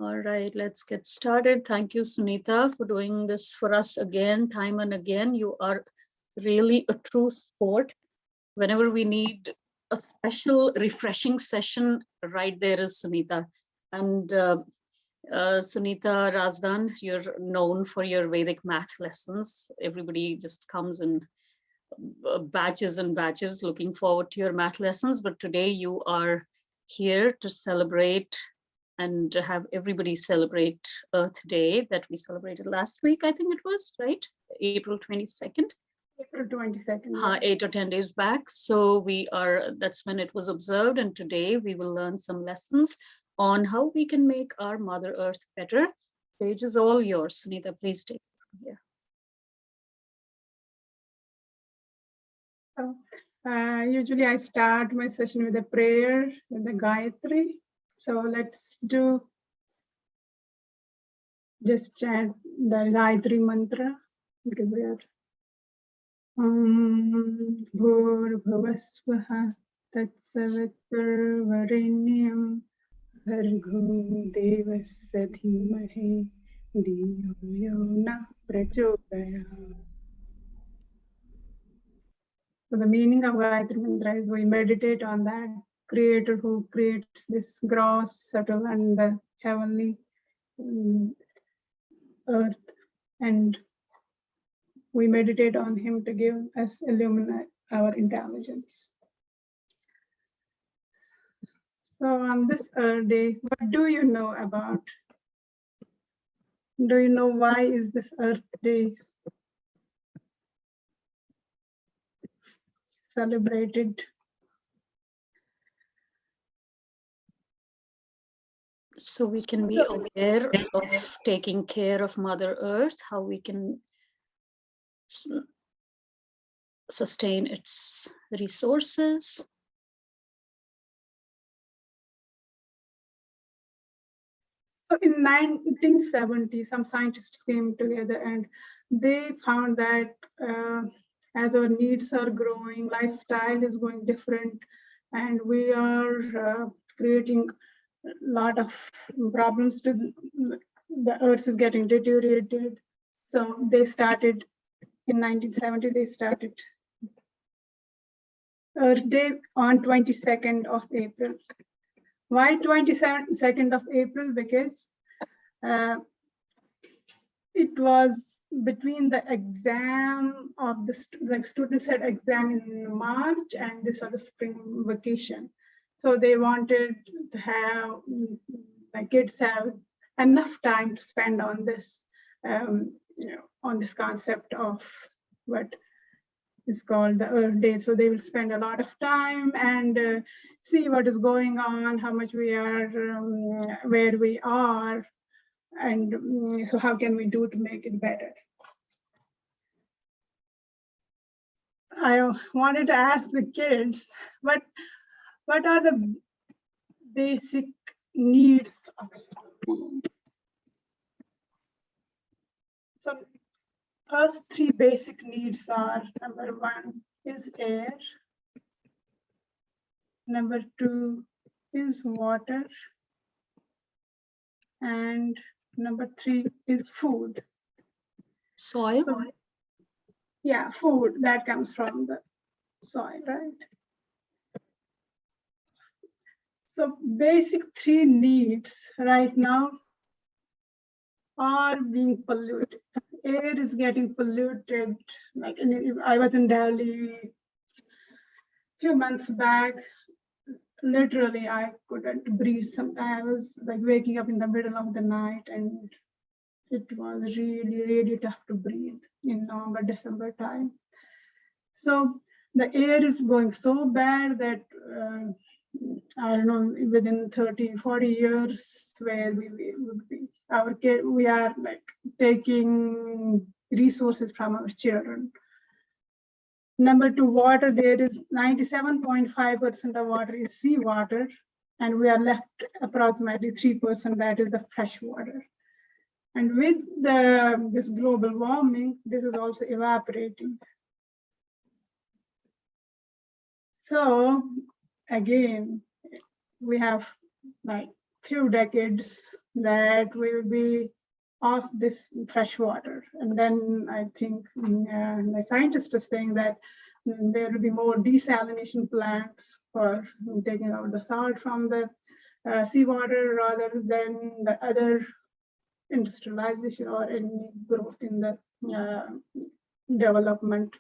All right, let's get started. Thank you, Sunita, for doing this for us again, time and again. You are really a true sport. Whenever we need a special, refreshing session, right there is Sunita. And Sunita, Razdan, you're known for your Vedic math lessons. Everybody just comes in batches and batches looking forward to your math lessons. But today you are here to celebrate and have everybody celebrate Earth Day that we celebrated last week. I think it was, right? April 22nd. April 22nd. 8 or 10 days back. So that's when it was observed. And today we will learn some lessons on how we can make our Mother Earth better. Stage is all yours. Sunita, please take it from here. So, usually I start my session with a prayer, with the Gayatri. So let's just chant the Gayatri mantra. Because we are Bhurvasvaha Tatsaviturvarenyam Bhargo Devasya Dhimahi Dhiyo Yona Prachodayam. So the meaning of Gayatri Mantra is we meditate on that Creator who creates this gross, subtle, and the heavenly earth, and we meditate on Him to give us, illuminate our intelligence. So on this Earth Day, what do you know about? Do you know why is this Earth Day celebrated? So we can be aware of taking care of Mother Earth, how we can sustain its resources. So in 1970, some scientists came together and they found that as our needs are growing, lifestyle is going different, and we are creating a lot of problems to the earth is getting deteriorated. So they started in 1970, they started Earth Day on 22nd of April. Why 22nd of April? Because it was between the exam of the students had exam in March, and this was the spring vacation. So they wanted to have the kids have enough time to spend on this, on this concept of what is called the Earth Day. So they will spend a lot of time and see what is going on, how much we are, where we are, and so how can we do to make it better. I wanted to ask the kids, what are the basic needs of a human being? So first three basic needs are, number one is air, number two is water, and number three is food. Soil? So, yeah, food that comes from the soil, right? So basic three needs right now are being polluted. Air is getting polluted. Like I was in Delhi a few months back. Literally, I couldn't breathe. Sometimes I was like waking up in the middle of the night, and it was really, really tough to breathe in November, December time. So the air is going so bad that I don't know, within 30, 40 years, where we would be. We are like taking resources from our children. Number two, water. There is 97.5% of water is seawater, and we are left approximately 3%, that is the fresh water. And with this global warming, this is also evaporating. So again, we have like few decades that we will be off this fresh water. And then I think the scientists are saying that there will be more desalination plants for taking out the salt from the seawater rather than the other industrialization or any growth in the development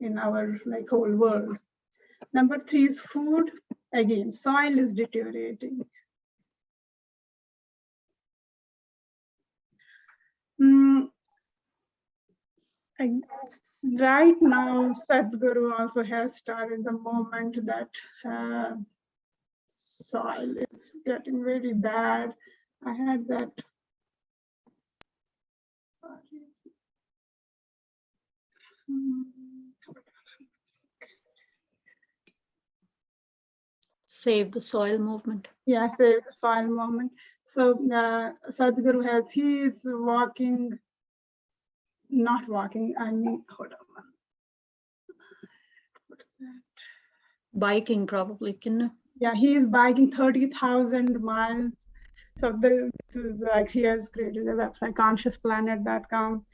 in our whole world. Number 3 is food. Again, soil is deteriorating. Right now, Sadhguru also has started the moment that soil is getting very bad. I had that. Save the soil movement. Yeah, save the soil movement. So Sadhguru he is walking, not walking, I mean, hold on. Biking probably, can. Yeah, he is biking 30,000 miles. So this is like he has created a website, consciousplanet.com,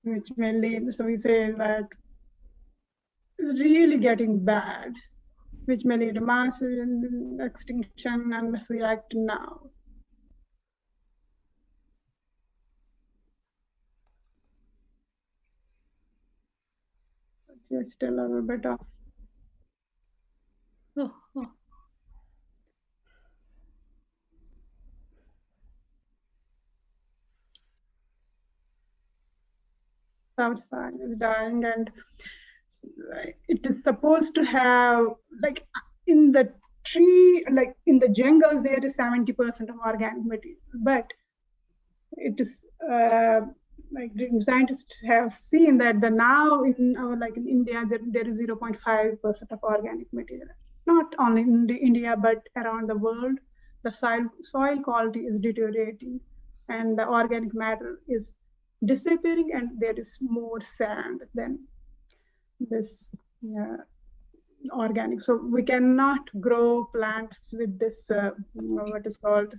which mainly, so we say that it's really getting bad, which may lead to mass extinction unless we act now. Just a little bit of. Outside is dying, and it is supposed to have, like, in the tree, like in the jungles, there is 70% of organic material, but it is like scientists have seen that now in our, like in India, there is 0.5% of organic material. Not only in India, but around the world, the soil quality is deteriorating, and the organic matter is disappearing, and there is more sand than this organic. So we cannot grow plants with this what is called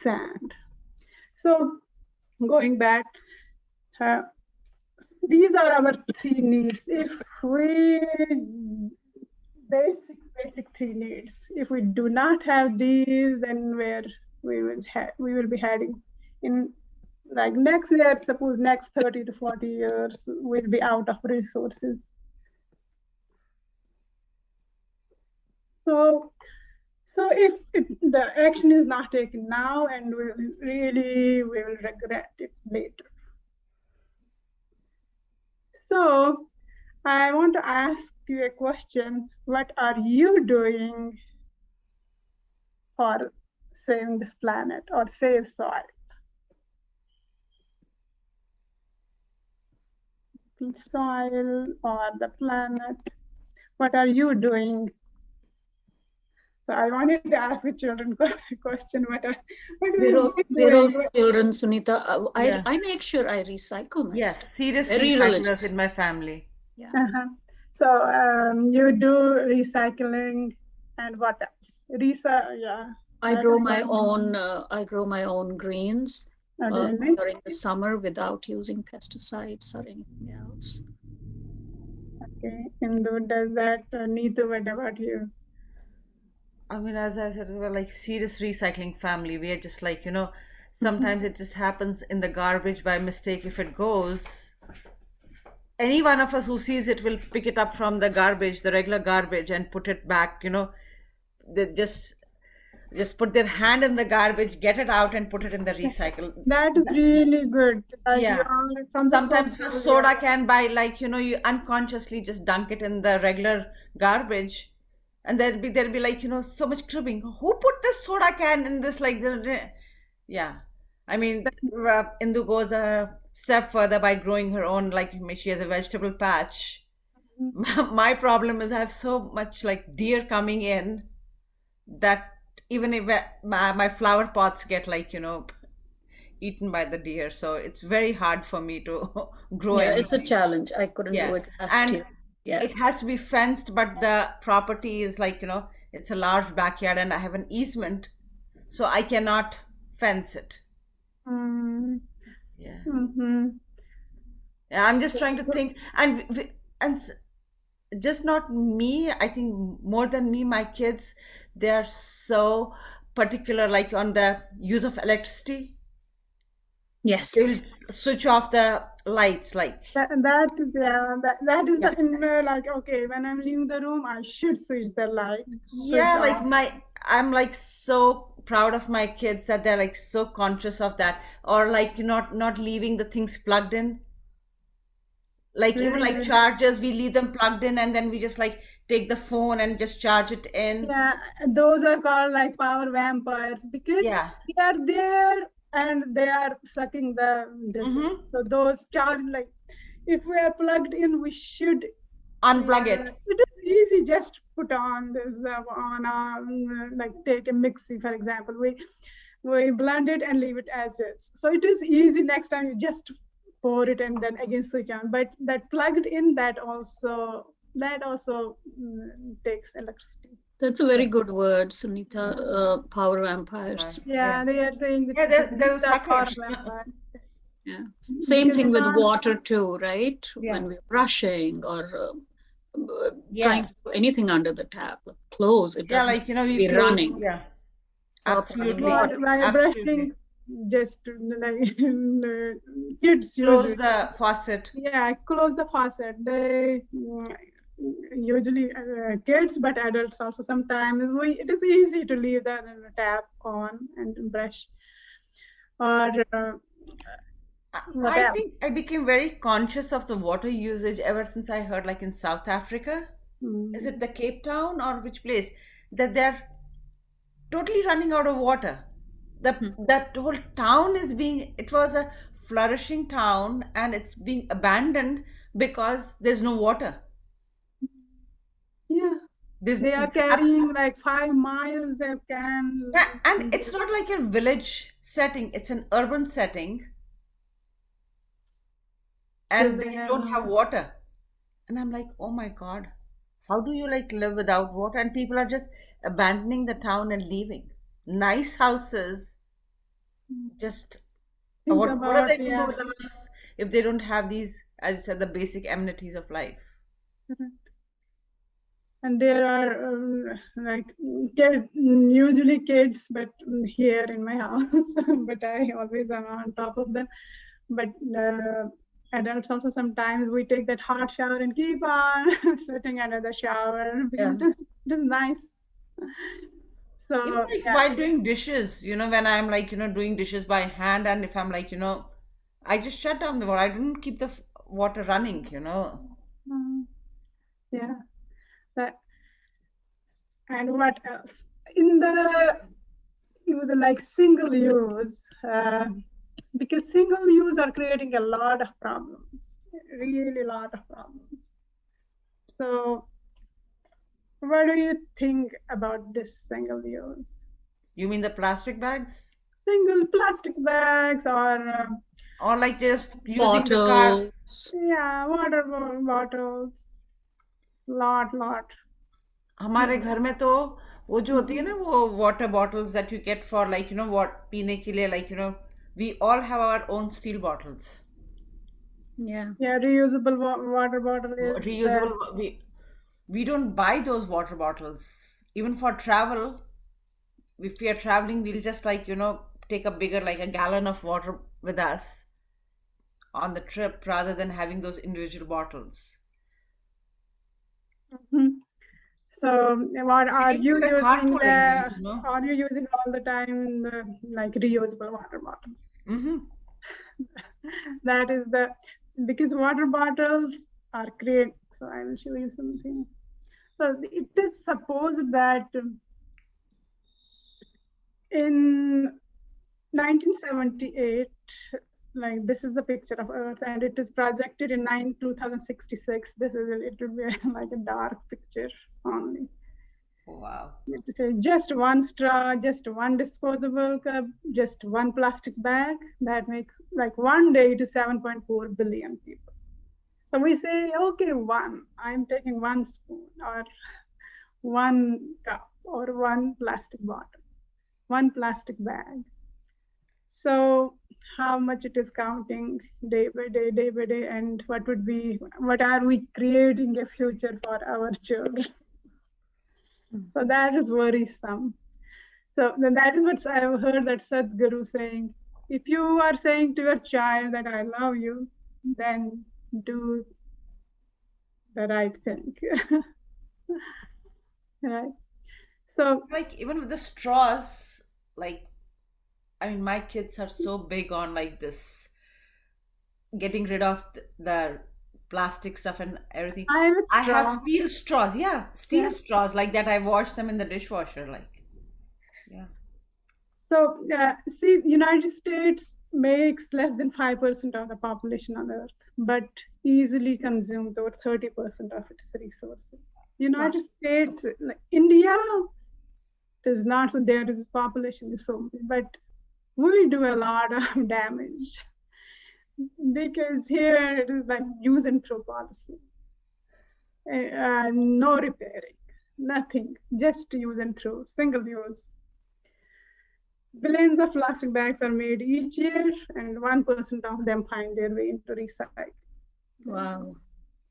sand. So going back, these are our 3 needs. If we basic 3 needs, if we do not have these, then we will be heading in, like, next year, suppose next 30 to 40 years, we'll be out of resources. So if the action is not taken now, and we will regret it later. So I want to ask you a question. What are you doing for saving this planet or save soil? Soil or the planet, what are you doing? So I wanted to ask the children question. We're all children, Sunita. I make sure I recycle myself. Yes, serious recyclers in my family. Yeah. So you do recycling, and what else? I grow my own. I grow my own greens during the summer without using pesticides or anything else. Okay, and does that Neetu, what about you? I mean, as I said, we're like serious recycling family. We are just like, sometimes it just happens in the garbage by mistake. If it goes, any one of us who sees it will pick it up from the garbage, the regular garbage, and put it back. They just put their hand in the garbage, get it out, and put it in the recycle. That is really good. Yeah. Sometimes for soda can buy, like, you unconsciously just dunk it in the regular garbage. And there'll be like, so much cribbing. Who put this soda can in this? Like, yeah. I mean, Indu goes a step further by growing her own, like, she has a vegetable patch. My problem is I have so much, like, deer coming in that even if my flower pots get, like, eaten by the deer. So it's very hard for me to grow. Yeah, it's a challenge. I couldn't do it last year. Yeah. It has to be fenced, but the property is like, it's a large backyard and I have an easement, so I cannot fence it. Mm, Yeah. mhm. Yeah, I'm just trying to think, and just not me. I think more than me, my kids, they are so particular, like on the use of electricity. They will Yes. switch off the lights, like, That is, yeah, that is yeah, the inner, like, okay, when I'm leaving the room, I should switch the light, switch yeah, like off. I'm like so proud of my kids that they're like so conscious of that, or like not leaving the things plugged in. Like even Very like good. chargers, we leave them plugged in and then we just like take the phone and just charge it in. Yeah, those are called like power vampires because Yeah. they are there and they are sucking this. Mm-hmm. So those charge, like, if we are plugged in, we should. Unplug Yeah, it. it is easy. Just put on this on a, like, take a mixie for example. We blend it and leave it as is. So it is easy. Next time you just pour it and then again switch on. But that plugged in, that also takes electricity. That's a very good word, Sunita. Power vampires. Yeah, they are saying that Yeah, they're these are power suckers. vampires. Yeah. Same Because thing they with can't. water too, right? Yeah. When we're brushing or Yeah. trying to do anything under the tap, like clothes, it Yeah, doesn't like we be close. running. Yeah, Stop running absolutely. water. While Absolutely. brushing, just like kids Close usually. the faucet. Yeah, close the faucet. They usually kids, but adults also sometimes. It is easy to leave the tap on and brush. Or what I else? think I became very conscious of the water usage ever since I heard, like in South Africa. Is it the Cape Town or which place? That they're totally running out of water. That whole town is it was a flourishing town and it's being abandoned because there's no water. Yeah, There's they are carrying like 5 miles of can. Yeah, and it's not like a village setting, it's an urban setting, and they don't have water. And I'm like, oh my God, how do you like live without water? And people are just abandoning the town and leaving. Nice houses, just Think what are they about, going to do yeah. with the house if they don't have these, as you said, the basic amenities of life? And there are like usually kids, but here in my house, but I always am on top of them. But adults also, sometimes we take that hot shower and keep on sitting under the shower because it is nice. So Even like while doing dishes, when I'm like, doing dishes by hand, and if I'm like, I just shut down the water. I don't keep the water running. Yeah. That, and what else? In the like single use, because single use are creating a lot of problems, really a lot of problems. So what do you think about this single use? You mean the plastic bags? Single plastic bags or like just using the car? Bottles. Yeah, water bottles. Lot. हमारे घर में तो वो जो होती है ना वो water bottles that you get for like what पीने के लिए like we all have our own steel bottles. Yeah, reusable water bottle is reusable. We don't buy those water bottles. Even for travel, if we are traveling, we'll just like take a bigger, like a gallon of water with us on the trip rather than having those individual bottles. So what are you using? Are you using all the time like reusable water bottles? That is because water bottles are great. So I will show you something. So it is supposed that in 1978, like this is a picture of Earth, and it is projected in 2066. It will be like a dark picture only. Wow. It says just one straw, just one disposable cup, just one plastic bag. That makes like one day to 7.4 billion people. So we say, okay, I'm taking 1 spoon or 1 cup or 1 plastic bottle, 1 plastic bag. So how much it is counting day by day, and what are we creating a future for our children? So that is worrisome. So that is what I've heard that Sadhguru saying. If you are saying to your child that I love you, then do the right thing. Right. So Like even with the straws, like I mean, my kids are so big on like this, getting rid of the plastic stuff and everything. I with I have straw. steel straws, yeah, Yeah. steel straws like that. I wash them in the dishwasher, like, yeah. So see, United States makes less than 5% of the population on Earth, but easily consumes over 30% of its resources. United States, like India, is not so there. Its population is so big, but we do a lot of damage because here it is like use and throw policy. No repairing, nothing, just use and throw, single use. Billions of plastic bags are made each year, and 1% of them find their way into recycling. Wow,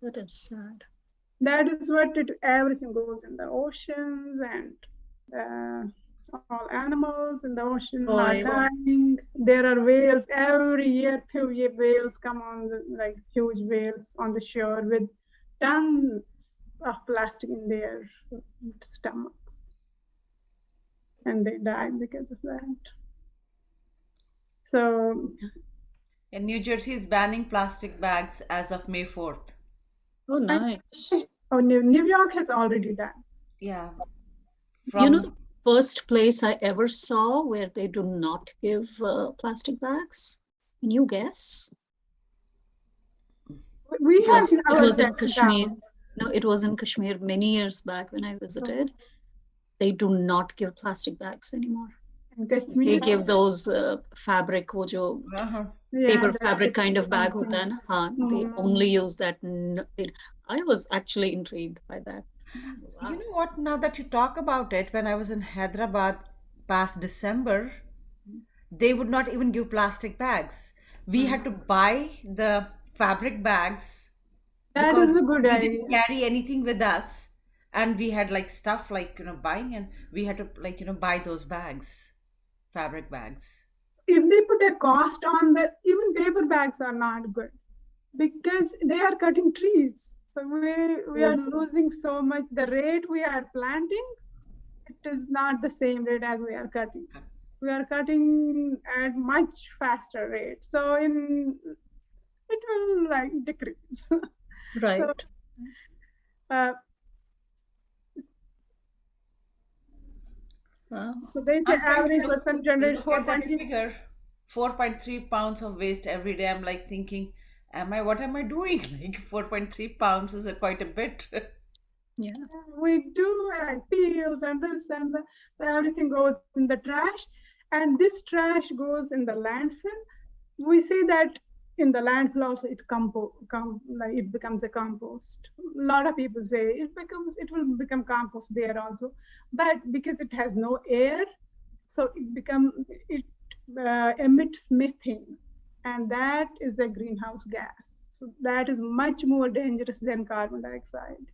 that is sad. That is what everything goes in the oceans, and all animals in the ocean are dying. There are whales every year. Few whales come on, like huge whales on the shore with tons of plastic in their stomachs, and they die because of that. So And New Jersey is banning plastic bags as of May 4th. Oh, nice. New York has already done. Yeah. You know, the first place I ever saw where they do not give plastic bags? Can you guess? It was in Kashmir. No, it was in Kashmir many years back when I visited. They do not give plastic bags anymore. They give those fabric, wo jo paper fabric kind of bag hota hai na? They only use that. I was actually intrigued by that. Wow. You know what? Now that you talk about it, when I was in Hyderabad past December, they would not even give plastic bags. We had to buy the fabric bags. That is a good idea. We didn't carry anything with us, and we had like stuff like buying, and we had to like buy those bags, fabric bags. If they put a cost on that, even paper bags are not good because they are cutting trees. So we are losing so much. The rate we are planting, it is not the same rate as we are cutting. We are cutting at much faster rate. So it will like decrease. Right. So they say average person generates 4.3 pounds of waste every day. I'm like thinking, what am I doing? Like 4.3 pounds is quite a bit. Yeah. We do peels and this and that. Everything goes in the trash, and this trash goes in the landfill. We say that in the landfill also it becomes a compost. A lot of people say it will become compost there also, but because it has no air, so it emits methane, and that is a greenhouse gas. So that is much more dangerous than carbon dioxide.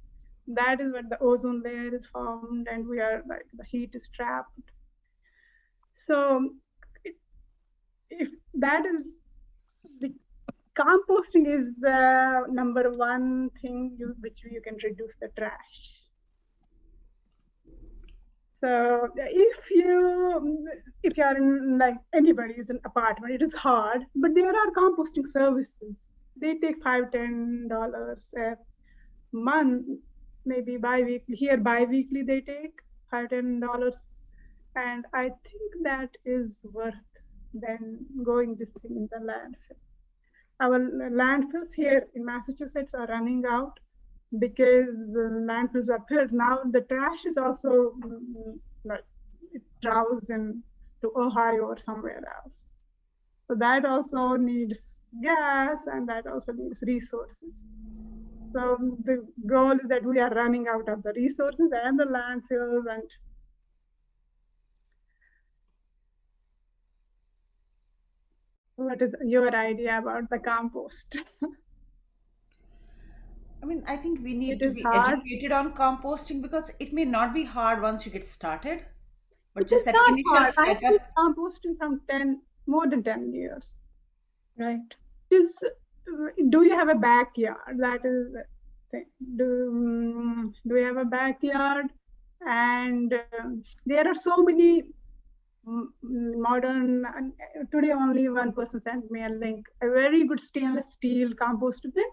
That is what the ozone layer is formed, and we are like the heat is trapped. So if that is the composting is the number one thing which you can reduce the trash. So if you are in like anybody is an apartment, it is hard, but there are composting services. They take $5-10 a month, maybe bi-weekly. Here bi-weekly they take $5-10, and I think that is worth than going this thing in the landfill. Our landfills here in Massachusetts are running out because the landfills are filled. Now the trash is also like it travels to Ohio or somewhere else. So that also needs gas, and that also needs resources. So the goal is that we are running out of the resources and the landfills. And what is your idea about the compost? I mean, I think we need It to is be hard. educated on composting because it may not be hard once you get started, but It just is that not initial hard. I have setup. been composting from more than 10 years. Right. Is do you have a backyard? That is the thing. Do we have a backyard? And there are so many modern. Today, only one person sent me a link. A very good stainless steel compost bin.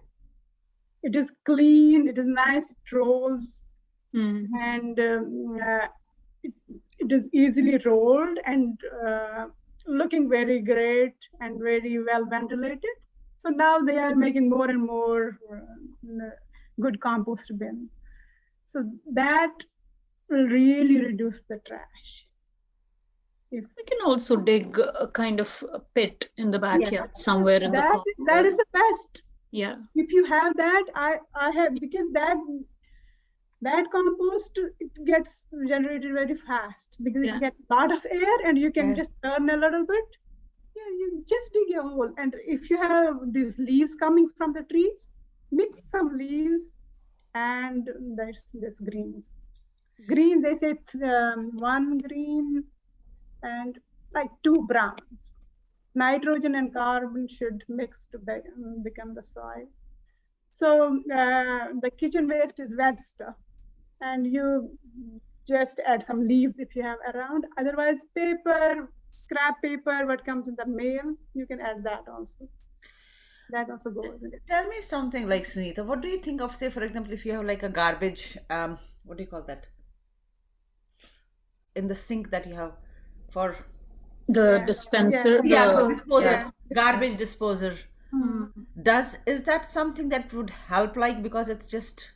It is clean. It is nice. It rolls, and it is easily rolled and looking very great and very well ventilated. So now they are making more and more good compost bins. So that will really reduce the trash. We can also dig a kind of a pit in the backyard somewhere in the that corner. is the best. Yeah. If you have that, I have, because that compost, it gets generated very fast because Yeah. it gets a lot of air and you can Yeah. just turn a little bit. Yeah, you just dig a hole. And if you have these leaves coming from the trees, mix some leaves and there's this greens. Green, they say one green and like two browns. Nitrogen and carbon should mix to become the soil. So the kitchen waste is wet stuff, and you just add some leaves if you have around. Otherwise, paper, scrap paper, what comes in the mail, you can add that also. That also goes in it. Tell me something like Sunita. What do you think of, say, for example, if you have like a garbage, what do you call that? In the sink that you have for The Yeah. dispenser. yeah, the- the disposer, yeah. garbage disposer. Is that something that would help? Like because it's just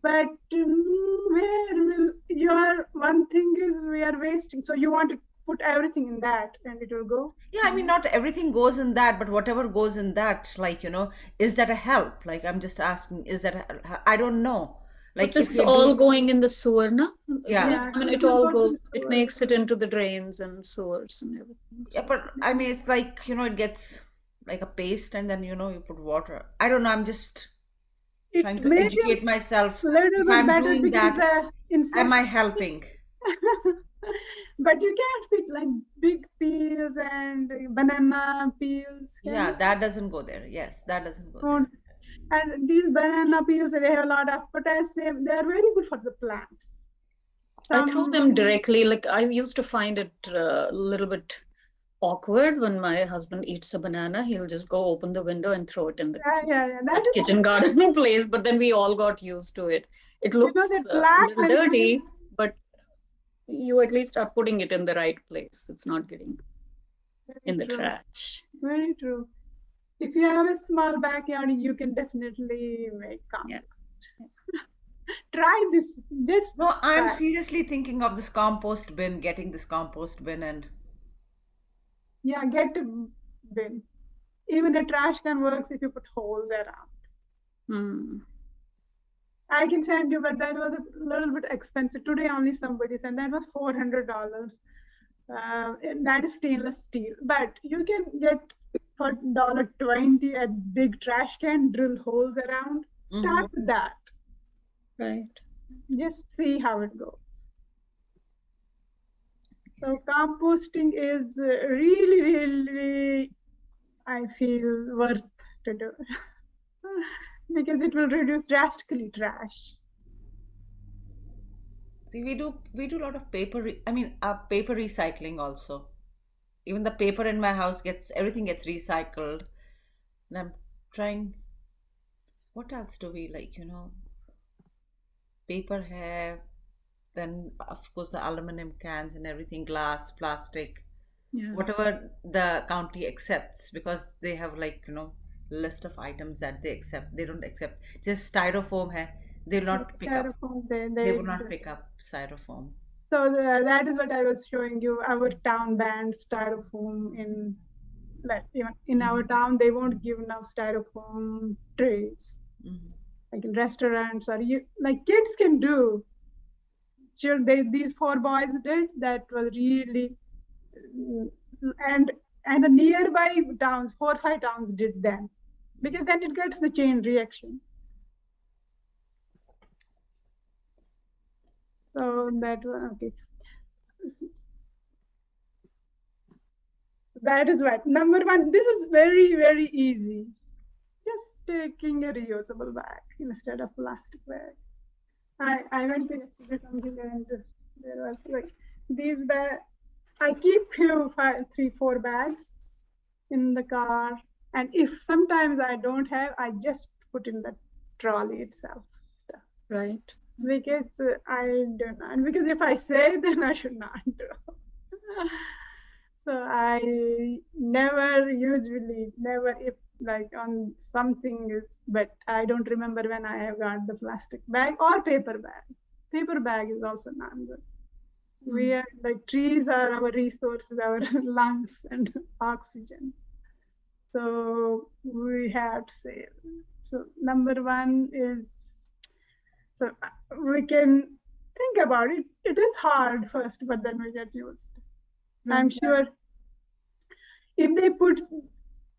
But where will your one thing is we are wasting. So you want to put everything in that and it will go. yeah. I mean, not everything goes in that, but whatever goes in that, like is that a help? Like I'm just asking, is that I don't know. Like But this if is you all do, going in the sewer, no? Isn't Yeah. it? I mean, it will all go to goes, the it sewer. makes it into the drains and sewers and everything. yeah, but I mean, it's like it gets like a paste, and then you put water. I don't know. I'm just It trying to may be educate myself. a little If bit I'm better doing because that, am I helping? but you can't fit like big peels and banana peels. Can Yeah, you? that doesn't go there. Yes, that doesn't go Oh, there. and these banana peels, they have a lot of potassium. They are very good for the plants. I throw them directly. Like I used to find it a little bit awkward when my husband eats a banana. He'll just go open the window and throw it in the Yeah. that kitchen garden place. But then we all got used to it. It looks the a plant little dirty, but you at least are putting it in the right place. It's not getting in the trash. Very true. If you have a small backyard, you can definitely make compost. Yeah. Try this. No, I'm try. seriously thinking of this compost bin, getting this compost bin, and Yeah, get a bin. Even a trash can works if you put holes around. Hmm. I can send you, but that was a little bit expensive. Today only somebody sent that was $400. That is stainless steel, but you can get for $1.20 a big trash can, drill holes around. Start with that. Right. Just see how it goes. So composting is really, I feel worth to do because it will reduce drastically trash. see, we do a lot of paper recycling also. Even the paper in my house everything gets recycled, and I'm trying. What else do we like? Paper hair, then of course the aluminum cans and everything, glass, plastic, Yeah. whatever the county accepts, because they have list of items that they accept. They don't accept just styrofoam hai. They will not pick up. Styrofoam, They will not pick up styrofoam. So that is what I was showing you. Our town bans styrofoam in, like, even in our town, they won't give now styrofoam trays. like in restaurants, or like kids can do. These 4 boys did that was really, and the nearby towns, 4 or 5 towns did them, because then it gets the chain reaction. So that one, okay. That is what. Number one, this is very, very easy. Just taking a reusable bag instead of plastic bag. I went to yesterday something, and there was like these bags. I keep 3, 4 bags in the car, and if sometimes I don't have, I just put in the trolley itself stuff. Right. Because I don't know, and because if I say, then I should not do. So I never if like on something is, but I don't remember when I have got the plastic bag or paper bag. Paper bag is also not good. We are like, trees are our resources, our lungs and oxygen. So we have to save. So number one is, so we can think about it. It is hard first, but then we get used. I'm sure if they put,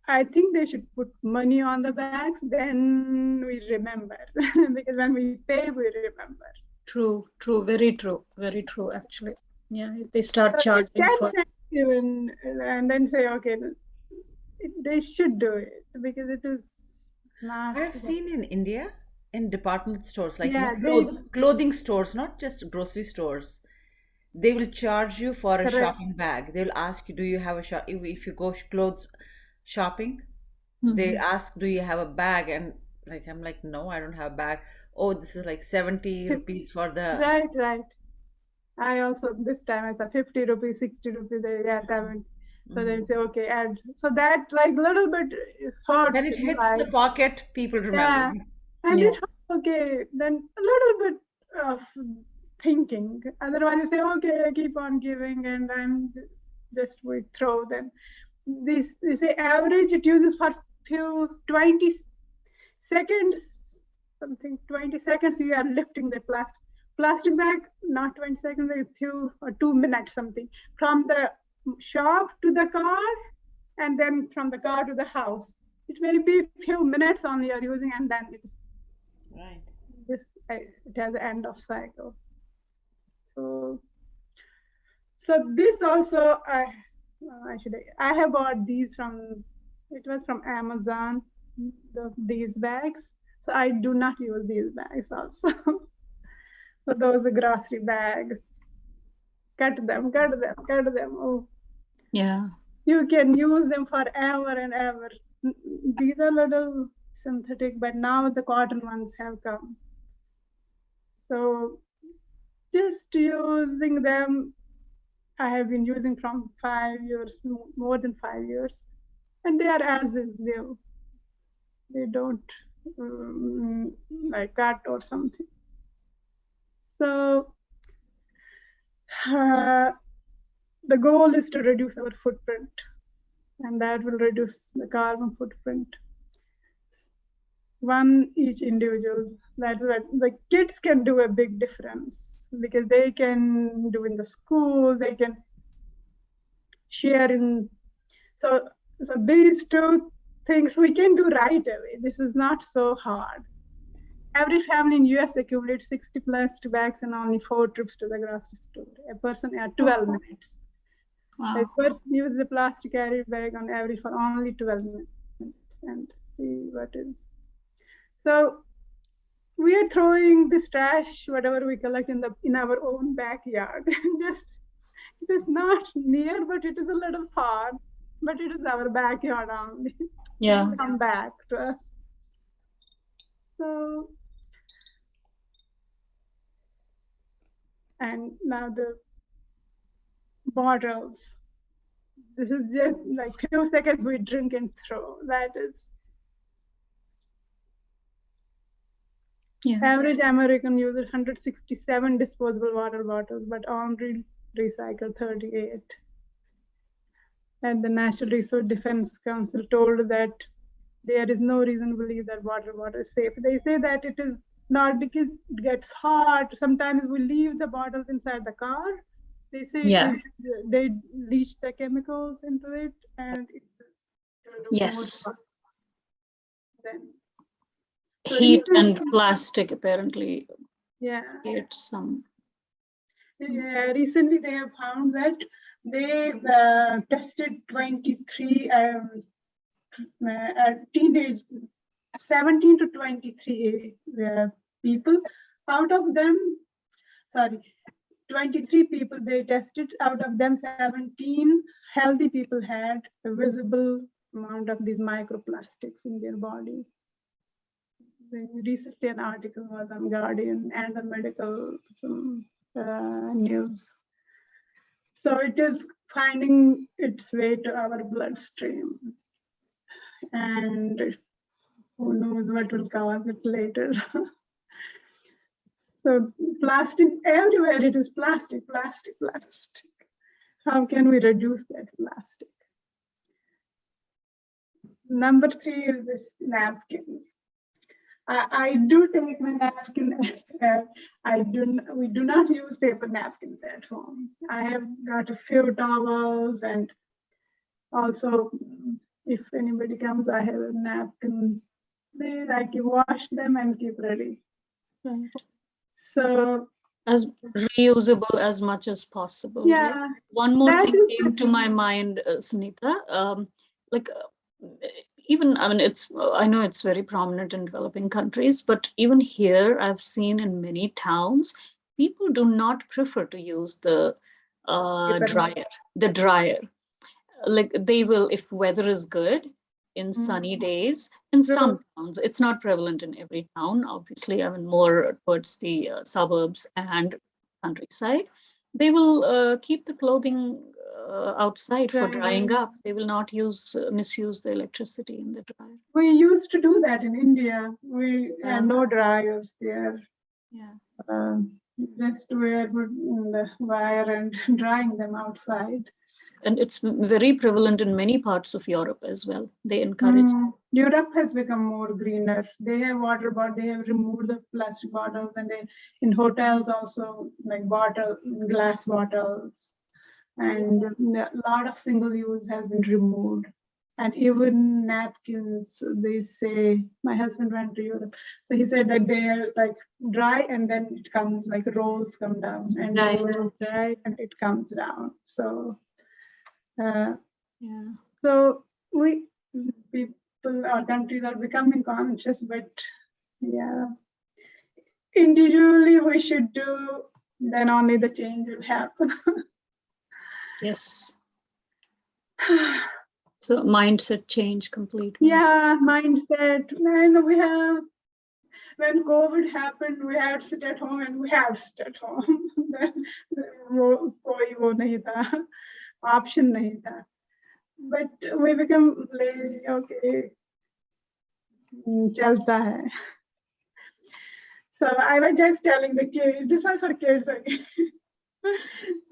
I think they should put money on the bags, then we remember. Because when we pay, we remember. True, very true, actually. Yeah, if they start charging for even, and then say, okay, they should do it, because it is not. I've seen in India, in department stores, like Yeah, clothing stores, not just grocery stores. They will charge you for a Correct. shopping bag. They will ask you, do you have a shop? If you go clothes shopping, they ask, do you have a bag? And like, I'm like, no, I don't have a bag. Oh, this is like 70 rupees for the. Right. I also, this time I said 50 rupees, 60 rupees, yeah, 70. So they say, okay, add. So that like little bit hurts. When it hits the pocket, people remember. Yeah. And it, okay, then a little bit of thinking. Otherwise, you say, okay, I keep on giving, and I'm just, we throw them. They say average it uses for few 20 seconds, something 20 seconds you are lifting the plastic bag, not 20 seconds, a few or 2 minutes something, from the shop to the car, and then from the car to the house. It may be a few minutes only you're using, and then it's right. It has an end of cycle. So this also, I have bought these from, it was from Amazon, these bags. So I do not use these bags also. So those are grocery bags. Cut them. Oh, yeah. You can use them forever and ever. These are little synthetic, but now the cotton ones have come. So just using them, I have been using from 5 years, more than 5 years, and they are as is new. They don't like cut or something. So the goal is to reduce our footprint, and that will reduce the carbon footprint. One each individual, that's what the kids can do a big difference, because they can do in the school, they can share in. So these 2 things we can do right away. This is not so hard. Every family in US accumulates 60 plastic bags and only 4 trips to the grocery store. A person at 12 minutes. Wow. A person uses a plastic carry bag on average for only 12 minutes. And see what is. So we are throwing this trash, whatever we collect in our own backyard. Just, it is not near, but it is a little far. But it is our backyard only. Yeah. Come back to us. So, and now the bottles. This is just like few seconds we drink and throw. That is. Yeah. Average American uses 167 disposable water bottles, but only recycle 38. And the National Resource Defense Council told that there is no reason to believe that water is safe. They say that it is not because it gets hot. Sometimes we leave the bottles inside the car. They say Yeah. they leach the chemicals into it, and it will do more Yes. harm than. So Heat and recently, plastic apparently yeah, create some. recently they have found that they tested 23 teenage 17 to 23 people. Out of them, 23 people they tested. Out of them, 17 healthy people had a visible amount of these microplastics in their bodies. Recently, an article was on Guardian and the medical news. So it is finding its way to our bloodstream, and who knows what will cause it later. So plastic, everywhere it is plastic, plastic, plastic. How can we reduce that plastic? Number 3 is this napkins. I do take my napkin. We do not use paper napkins at home. I have got a few towels, and also if anybody comes, I have a napkin there. I can wash them and keep ready. Right. So As reusable as much as possible. yeah, Right? One more that thing is came to my mind, Sunita. Like even I mean, I know it's very prominent in developing countries, but even here, I've seen in many towns, people do not prefer to use the paper. dryer. Like they will, if weather is good in sunny days in some True. towns. It's not prevalent in every town, obviously. I mean, more towards the suburbs and countryside, they will keep the clothing outside for drying up. They will not misuse the electricity in the dryer. We used to do that in India. We had no dryers there. Yeah. Just wear the wire and drying them outside. And it's very prevalent in many parts of Europe as well. They encourage. Europe has become more greener. They have water bottle. They have removed the plastic bottles, and they in hotels also like glass bottles, and a lot of single use has been removed. And even napkins, they say, my husband went to Europe, so he said that they are like dry and then it comes like rolls come down, and dry and it comes down. So, so our countries are becoming conscious, but yeah, individually we should do, then only the change will happen. Yes. So mindset change, complete mindset. Yeah, mindset. And we have, when COVID happened, we had to sit at home, and we had to sit at home. कोई वो नहीं था, option नहीं था. But we become lazy. Okay, चलता है. So I was just telling the kids, this was for kids again.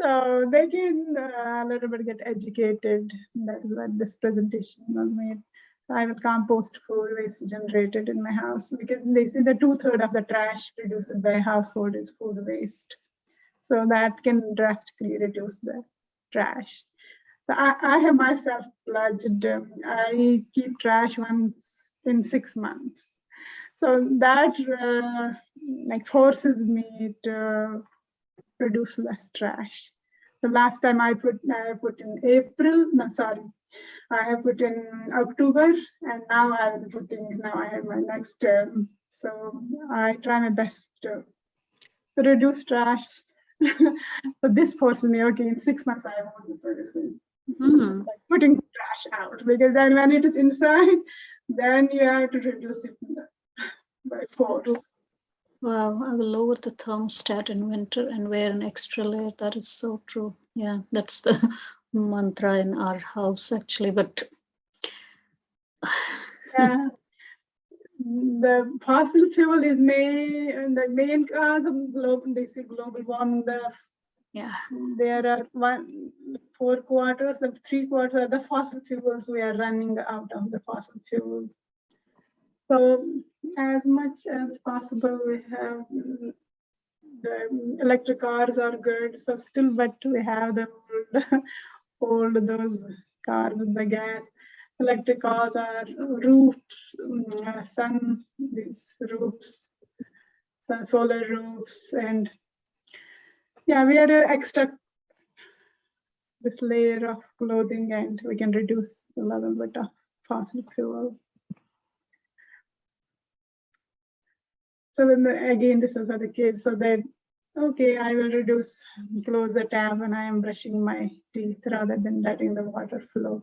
So they can a little bit get educated. That is what this presentation was made. So I would compost food waste generated in my house, because they say that 2/3 of the trash produced by a household is food waste. So that can drastically reduce the trash. So I have myself pledged, I keep trash once in 6 months. So that like forces me to produce less trash. So last time I put in April, no, sorry, I have put in October, and now I am putting, now I have my next term. So I try my best to reduce trash. But this forces me, okay, in 6 months I won't be producing, like putting trash out, because then when it is inside, then you have to reduce it by force. Wow, I will lower the thermostat in winter and wear an extra layer. That is so true. Yeah, that's the mantra in our house actually. But yeah, the fossil fuel is the main cause of global warming. There are 3/4 of the fossil fuels we are running out of the fossil fuel. So as much as possible, we have the electric cars are good. So still, but we have the old those cars with the gas. Electric cars are roofs, these roofs, solar roofs, and yeah, we are extra this layer of clothing, and we can reduce a little bit of fossil fuel. So then again, this was for the kids. So that, okay, I will close the tap when I am brushing my teeth rather than letting the water flow.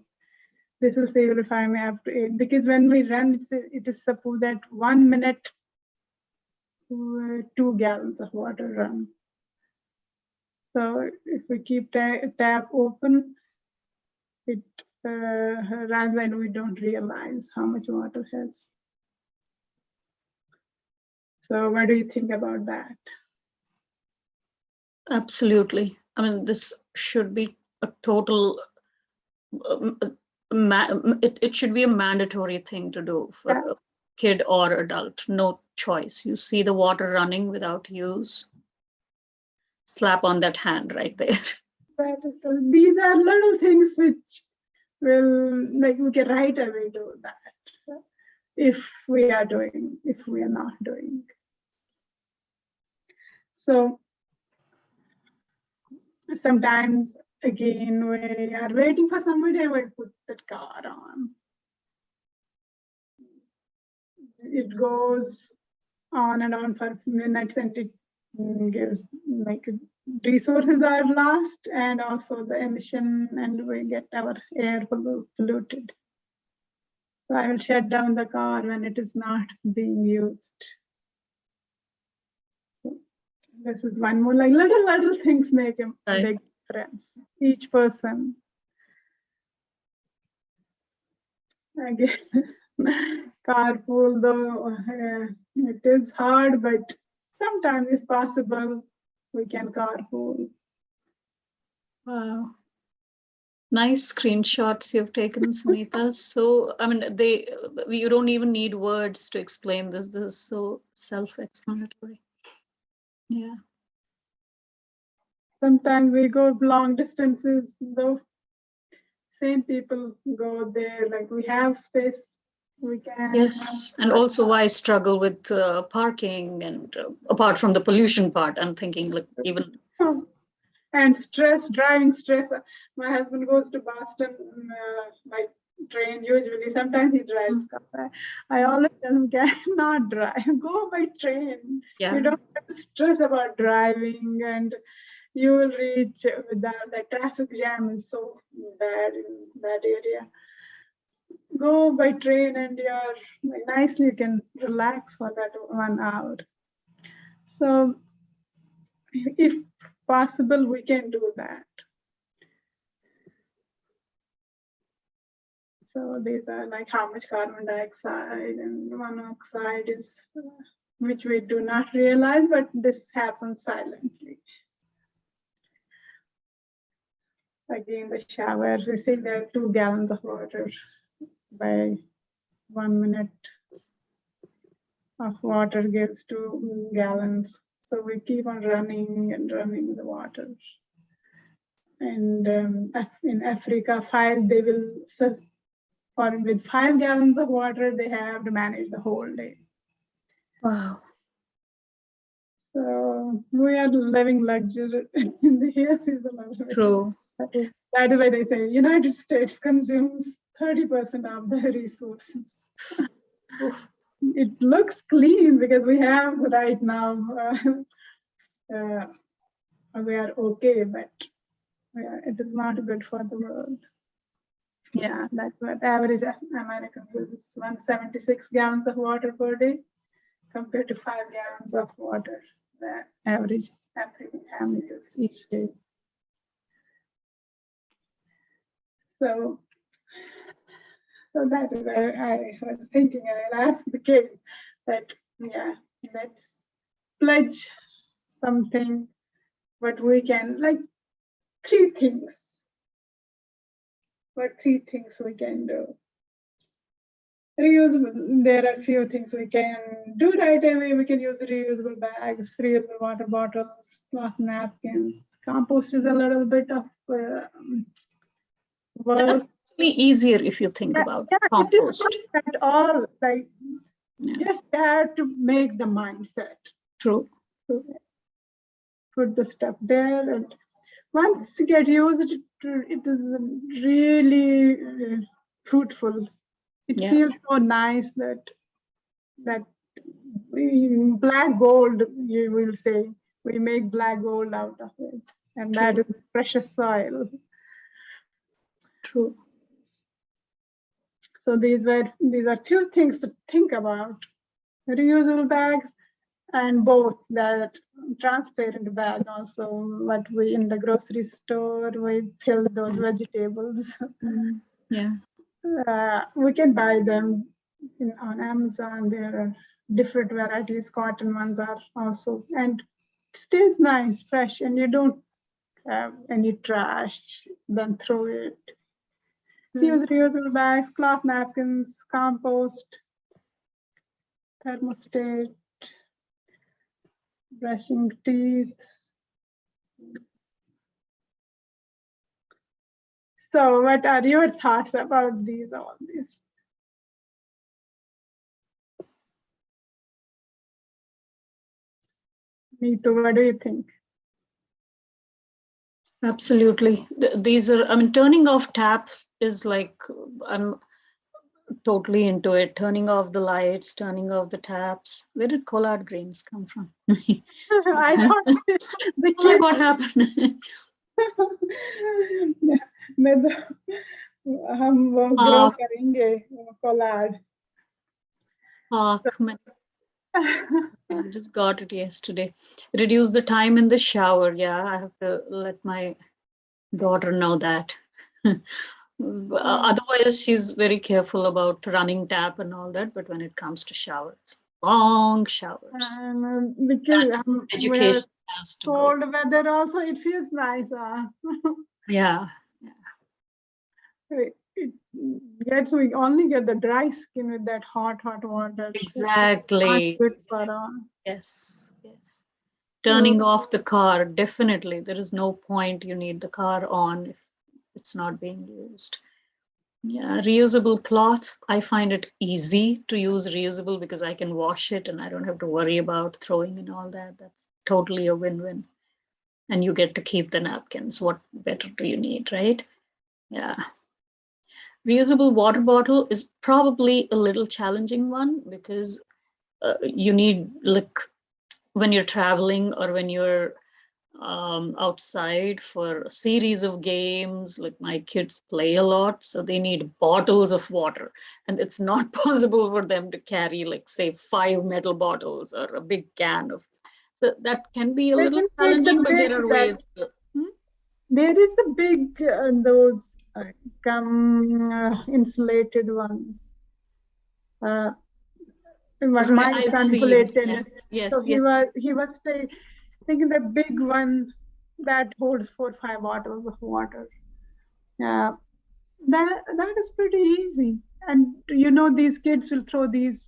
This will save if I may have to eat. Because when we run, it is supposed that 1 minute, 2 gallons of water run. So if we keep tap open, it runs and we don't realize how much water has. So what do you think about that? Absolutely. I mean, this should be a total, it should be a mandatory thing to do for a kid or adult, no choice. You see the water running without use, slap on that hand right there. These are little things which will, like, we can right away do that if we are not doing. So sometimes again, we are waiting for somebody, we put the car on. It goes on and on for minutes, and it gives, like, resources are lost and also the emission, and we get our air polluted. So I will shut down the car when it is not being used. So this is one more, like, little things make a big difference. Each person. Again, carpool, though it is hard, but sometimes if possible, we can carpool. Wow. Nice screenshots you've taken, Sunita. So, I mean, you don't even need words to explain this. This is so self-explanatory. Yeah. Sometimes we go long distances, though same people go there, like we have space, we can. Yes, and also why struggle with parking, and apart from the pollution part, I'm thinking, like, even and driving stress. My husband goes to Boston by train usually. Sometimes he drives car. I always tell him, cannot drive, go by train. Yeah. You don't have to stress about driving, and you will reach without, the traffic jam is so bad in that area. Go by train and you're nicely, you can relax for that 1 hour. So if possible, we can do that. So these are like how much carbon dioxide and monoxide is, which we do not realize, but this happens silently. Again, the shower, we think there are 2 gallons of water by 1 minute of water gives 2 gallons. So we keep on running and running the water. And in Africa, they will, with 5 gallons of water, they have to manage the whole day. wow. So we are living luxury. Here is a luxury. True. That is why they say United States consumes 30% of the resources. It looks clean because we have right now, we are okay, but it is not good for the world. Yeah, that's what average American uses 176 gallons of water per day compared to 5 gallons of water that average African family uses each day. So that is where I was thinking, and I'll ask the kid that, yeah, let's pledge something, but we can, like, 3 things. What 3 things we can do? Reusable, there are few things we can do right away. We can use reusable bags, reusable water bottles, cloth napkins. Compost is a little bit of work. That's actually easier if you think about It is compost. not at all. Like, just have to make the mindset. True. Put the stuff there, and once you get used, it is really fruitful. It feels so nice that black gold, you will say, we make black gold out of it, and that is precious soil. True. So these are few things to think about. Reusable bags, and both that transparent bag also, what we in the grocery store, we fill those vegetables. We can buy them on Amazon. There are different varieties. Cotton ones are also, and it stays nice, fresh, and you don't have any trash, then throw it. Use reusable bags, cloth napkins, compost, thermostat, brushing teeth. So what are your thoughts about all these? Neetu, what do you think? Absolutely. These are, I mean, turning off tap is like, I'm totally into it. Turning off the lights, turning off the taps. Where did collard greens come from? I thought like what happened? हम वो grow करेंगे collard. I just got it yesterday. Reduce the time in the shower. Yeah, I have to let my daughter know that. Otherwise, she's very careful about running tap and all that. But when it comes to showers, long showers. Because education has to cold go. weather also, it feels nice. Yeah. We only get the dry skin with that hot water. Exactly. Yes. Turning off the car, definitely. There is no point you need the car on if it's not being used. Yeah, reusable cloth. I find it easy to use reusable because I can wash it and I don't have to worry about throwing and all that. That's totally a win-win. And you get to keep the napkins. What better do you need, right? Yeah. Reusable water bottle is probably a little challenging one because you need, like, when you're traveling or when you're outside for a series of games, like my kids play a lot, so they need bottles of water, and it's not possible for them to carry, like, say, 5 metal bottles or a big can of. So that can be a little challenging, but there are ways. There is a big those insulated ones. My son played tennis. Yes. So he was taking the big one that holds 4 or 5 bottles of water. That is pretty easy. And these kids will throw these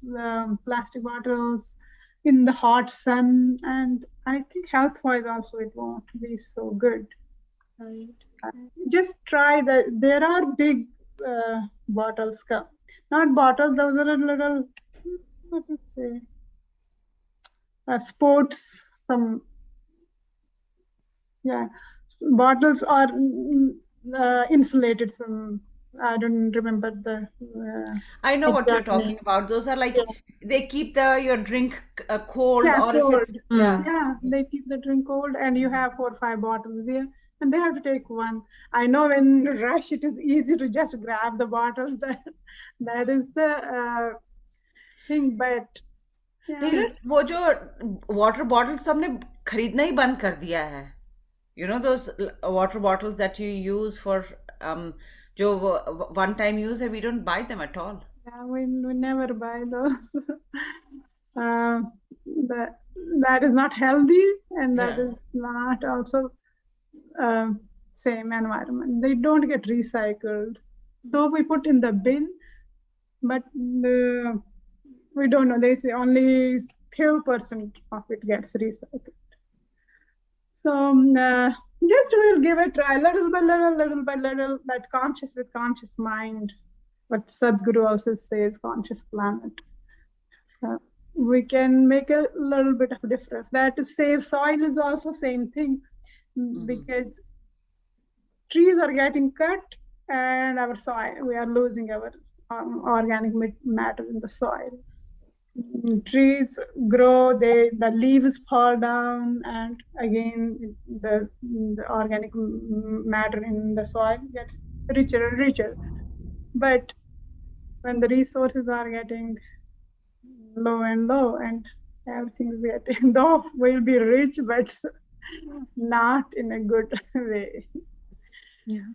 plastic bottles in the hot sun, and I think health-wise also it won't be so good. Right. Just try that. There are big bottles, not bottles. Those are a little, what would say, sports. Bottles are insulated. I don't remember the. I know what you're talking about. Those are like they keep your drink cold, or cold. if it's they keep the drink cold, and you have 4 or 5 bottles there, and they have to take one. I know when rush, it is easy to just grab the bottles. That is the thing, but. वो जो water bottles तो हमने खरीदना ही बंद कर दिया है. Those water bottles that you use for जो one time use, we don't buy them at all. Yeah, we never buy those. That is not healthy, and that is not also same environment. They don't get recycled. Though we put in the bin, but we don't know. They say only few percent of it gets recycled. So just we'll give it a try, little by little, that conscious with conscious mind. What Sadhguru also says, conscious planet. We can make a little bit of a difference. That to save soil is also same thing, because trees are getting cut and our soil, we are losing our organic matter in the soil. Trees grow, the leaves fall down, and again the organic matter in the soil gets richer and richer. But when the resources are getting low and low, and everything is getting, though we'll be rich, but not in a good way. Yeah.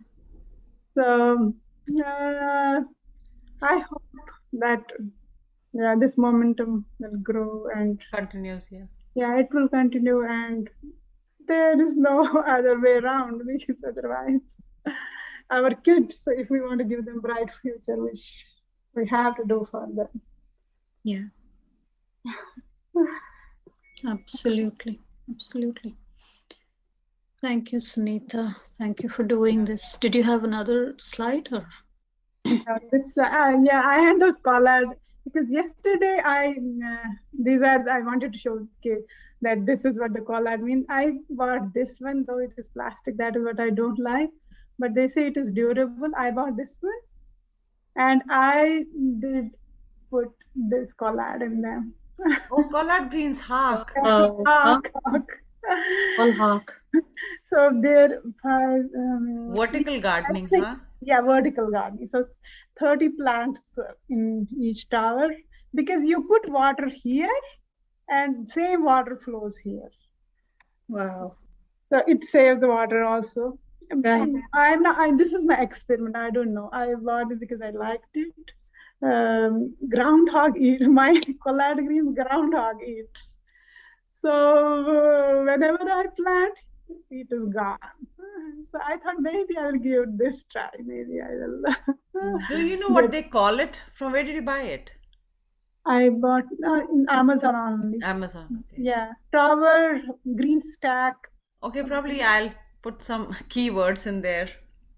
So I hope that this momentum will grow and Continues, yeah. yeah, it will continue, and there is no other way around, because otherwise our kids, if we want to give them bright future, which we have to do for them. Yeah. Absolutely. Absolutely. Thank you, Sunita. Thank you for doing this. Did you have another slide or? Yeah, I had those colored, because yesterday I wanted to show kids that this is what the collard means. I bought this one, though it is plastic. That is what I don't like. But they say it is durable. I bought this one, and I did put this collard in them. Oh, collard greens, hark. Oh, Hawk. all hawk. So there, Vertical gardening, plastic- huh? yeah, vertical gardening. So 30 plants in each tower, because you put water here and same water flows here. Wow. So it saves the water also. Right. This is my experiment. I don't know. I bought it because I liked it. Groundhog eat, my collard greens, groundhog eats. So whenever I plant, it is gone. So I thought maybe I will give it this try. Maybe I will. Do you know what they call it? From where did you buy it? I bought in Amazon only. Amazon. Okay. Yeah, tower, green stack. Okay, probably I'll put some keywords in there.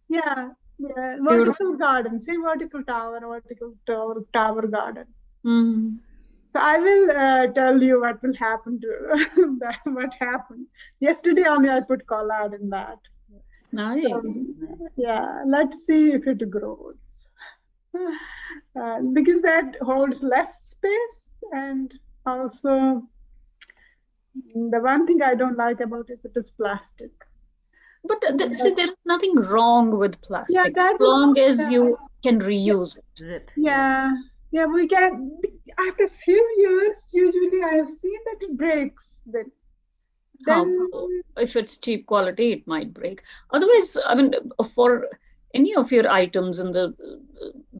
Yeah, vertical garden. Say vertical tower garden. Mm. So I will tell you what will happen to that. What happened yesterday? Only I put collard in that. Nice. So, yeah, let's see if it grows. Because that holds less space, and also the one thing I don't like about it is plastic. But see, there is nothing wrong with plastic, that as long is- as you can reuse it. Is it? Yeah, we can. After a few years, usually I have seen that it breaks. Then If it's cheap quality, it might break. Otherwise, I mean, for any of your items in the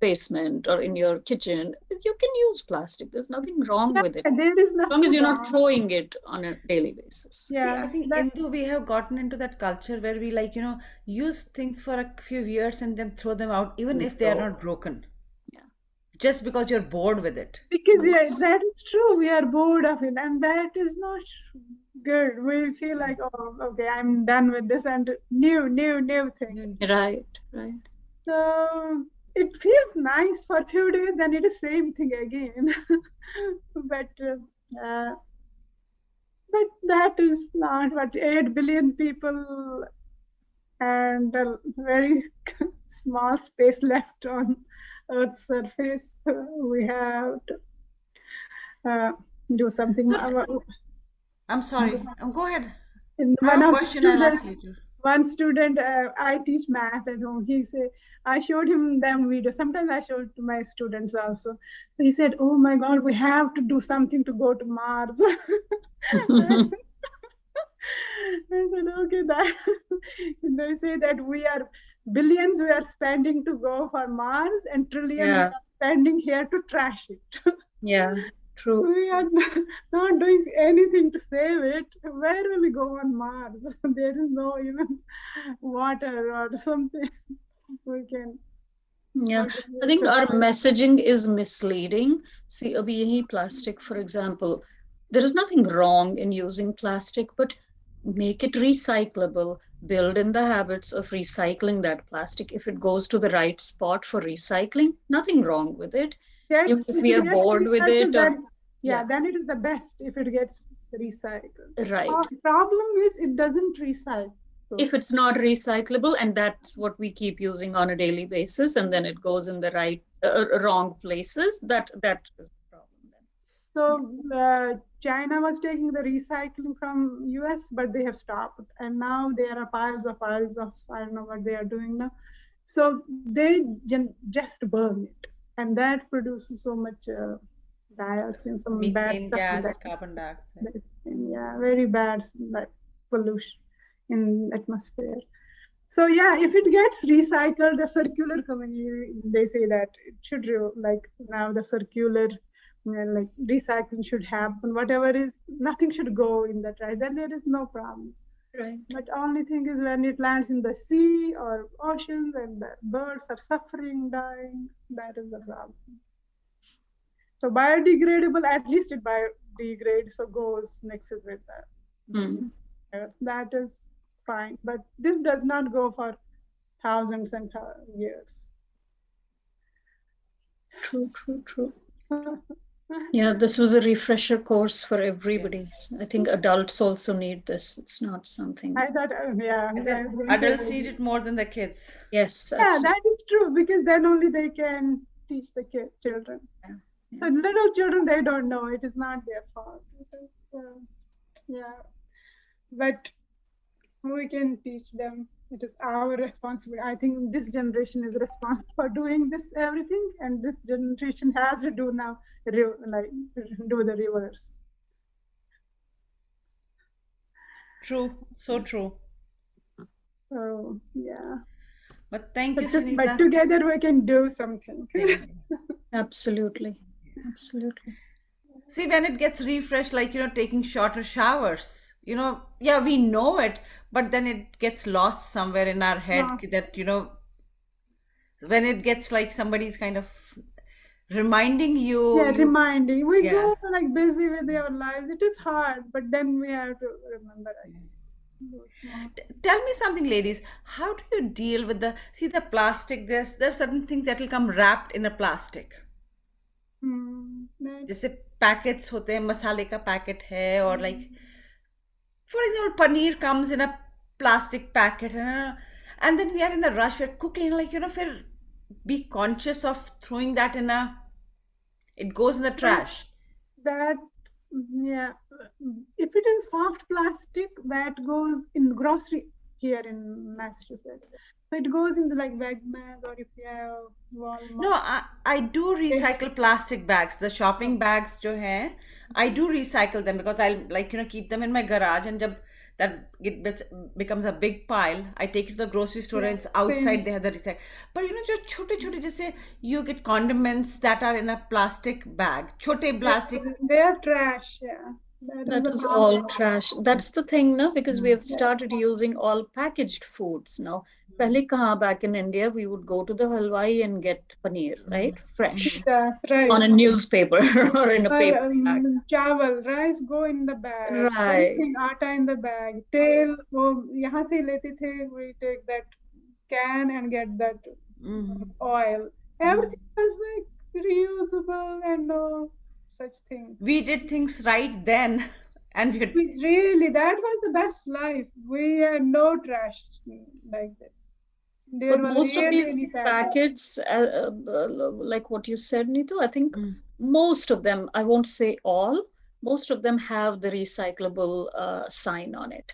basement or in your kitchen, you can use plastic. There's nothing wrong with it, there is as nothing long as you're not wrong. throwing it on a daily basis. Yeah, I think Indu, we have gotten into that culture where we use things for a few years and then throw them out, even if they are not broken. Yeah. Just because you're bored with it. because that is true. We are bored of it, and that is not good. We feel like, oh, okay, I'm done with this, and new things. Right. So it feels nice for a few days, then it is same thing again. But that is not what 8 billion people and a very small space left on Earth's surface. We have to do something. I'm sorry. Go ahead. In I one have a of the question I'll ask students- later. One student, I teach math at home. He said, I showed him them videos. Sometimes I show it to my students also. So he said, "Oh my God, we have to do something to go to Mars." I said, okay, that they say that we are billions we are spending to go for Mars, and trillions we Yeah. are spending here to trash it. Yeah. True. We are not doing anything to save it. Where will we go on Mars? There is no even water or something we can Yeah, How do you I think our provide- messaging is misleading. See, abhi yahi plastic, for example, there is nothing wrong in using plastic, but make it recyclable. Build in the habits of recycling that plastic. If it goes to the right spot for recycling, nothing wrong with it. Even if If we it are gets bored with recycled, it, or then yeah, then it is the best if it gets recycled. right. Problem is it doesn't recycle. If it's not recyclable, and that's what we keep using on a daily basis, and then it goes in the right wrong places, that is the problem then. So China was taking the recycling from US, but they have stopped, and now there are piles of I don't know what they are doing now. So they just burn it, and that produces so much dioxin, some bad Methane stuff in gas, that. carbon dioxide. Yeah, very bad like pollution in atmosphere. So yeah, if it gets recycled, the circular economy, they say that it should like now the circular like recycling should happen. Whatever is, nothing should go in the trash. Then there is no problem. Right. But only thing is when it lands in the sea or oceans and the birds are suffering, dying, that is the problem. So biodegradable, at least it biodegrades, so goes mixes with the that is fine. But this does not go for thousands and years. True. Yeah, this was a refresher course for everybody. So I think adults also need this. It's not something. I thought, yeah, And I then was going adults to- need it more than the kids. Yes, Yeah, absolutely. that is true because then only they can teach the children. Yeah. So little children, they don't know. It is not their fault. It is, yeah, but we can teach them. It is our responsibility. I think this generation is responsible for doing this everything, and this generation has to do now, like do the reverse. True, so true. So yeah. But thank you, But Sunita. together we can do something. Absolutely. See, when it gets refreshed, like, taking shorter showers, yeah, we know it, but then it gets lost somewhere in our head that, when it gets like somebody's kind of reminding you. Yeah, reminding. We Yeah. go like busy with our lives. It is hard, but then we have to remember. Tell me something, ladies. How do you deal with the plastic? There's certain things that will come wrapped in a plastic. जैसे packets होते हैं, मसाले का packet है, or like, for example, paneer comes in a plastic packet, and then we are in the rush, we're cooking, like, फिर be conscious of throwing that it goes in the trash. That, yeah, if it is soft plastic, that goes in grocery here in Massachusetts. So it goes into like Wegmans, or if you have Walmart. No, I do recycle plastic bags. The shopping bags jo hai, I do recycle them because I'll like, keep them in my garage, and jab that becomes a big pile, I take it to the grocery store, and it's outside they have the recycle. But jo chote jaise you get condiments that are in a plastic bag, chote plastic. They are trash, yeah. That is all trash. That's the thing, no? Because we have started using all packaged foods now. Pehle kahan, back in India, we would go to the halwai and get paneer, right? Fresh. Right. On a newspaper or in a paper bag. Chawal, rice go in the bag. Right. Atta in the bag. Tel, yahan se lete the, we take that can and get that oil. Everything was like reusable and no such thing. We did things right then, and really, that was the best life. We had no trash like this. But most of these packets, like what you said, Neetu, I think most of them, I won't say all, most of them have the recyclable sign on it.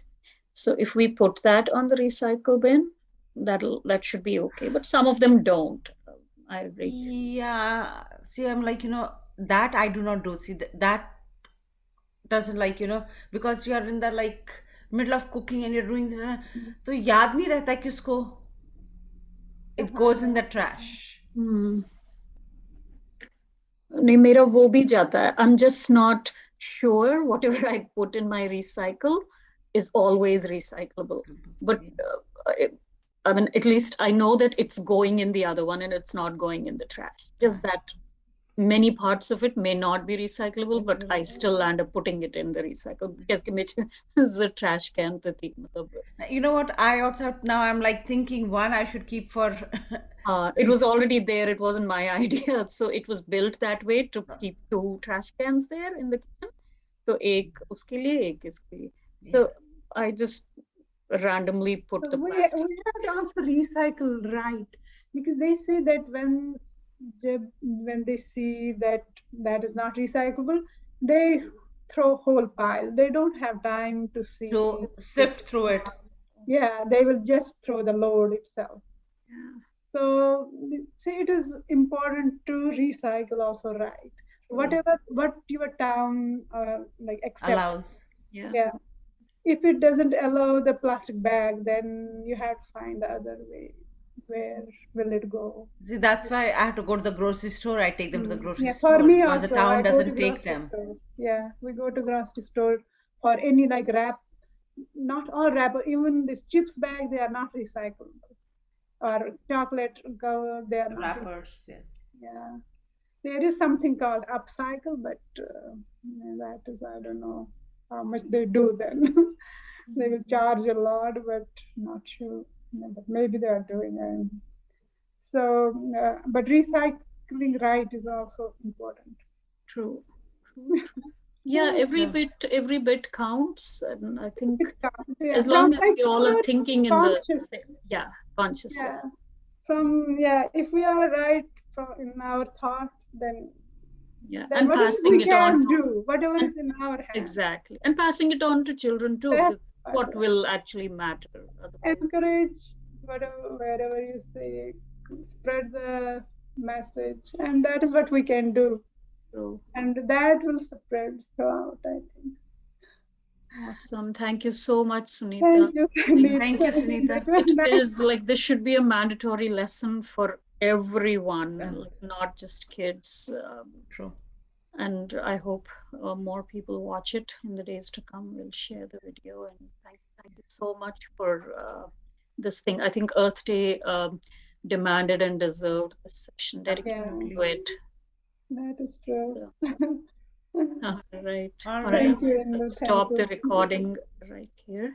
So if we put that on the recycle bin, that should be okay. But some of them don't. I agree. Yeah. See, I'm like, that I do not do. See, that doesn't like, because you are in the like middle of cooking and you're doing that, तो याद नहीं रहता कि उसको it goes in the trash. नहीं, मेरा वो भी जाता है. I'm just not sure whatever I put in my recycle is always recyclable. But I mean, at least I know that it's going in the other one and it's not going in the trash. Just that many parts of it may not be recyclable, but I still end up putting it in the recycle because is a trash can. You know what? I also now I'm like thinking one I should keep for. It was already there. It wasn't my idea. So it was built that way to keep two trash cans there in the kitchen. So एक उसके लिए एक इसके लिए. So I just randomly put the we plastic. have to also recycle right, because they say that when they see that is not recyclable, they throw whole pile. They don't have time to see. To sift through it. Yeah, they will just throw the load itself. Yeah. So see, it is important to recycle also, right? Whatever what your town like accepts. Allows. Yeah. If it doesn't allow the plastic bag, then you have to find the other way. Where will it go? See, that's why I have to go to the grocery store. I take them to the grocery Yeah, store for me because also, the town I go to doesn't take grocery them. store. Yeah, we go to grocery store for any like wrap. Not all wrap, even this chips bag, they are not recyclable. Or chocolate cover, they are not. Wrappers, Yeah, there is something called upcycle, but that is, I don't know how much they do then. They will charge a lot, but not sure. But maybe they are doing it. So, but recycling right is also important. True. Yeah, every bit counts, and I think as long as we all are thinking in the conscious. Yeah, if we are right in our thoughts, then and passing we it on. Do whatever is in our hands. Exactly, and passing it on to children too. Because what will actually matter? Encourage wherever you see, spread the message, and that is what we can do. True. And that will spread throughout, I think. Awesome. Thank you so much, Sunita. Thank you, Sunita. Thank you, Sunita. It is like this should be a mandatory lesson for everyone, not just kids. True. And I hope more people watch it in the days to come. We'll share the video. And thank you so much for this thing. I think Earth Day demanded and deserved this session dedicated to it. That is true. All right. All right. Let's stop the recording right here.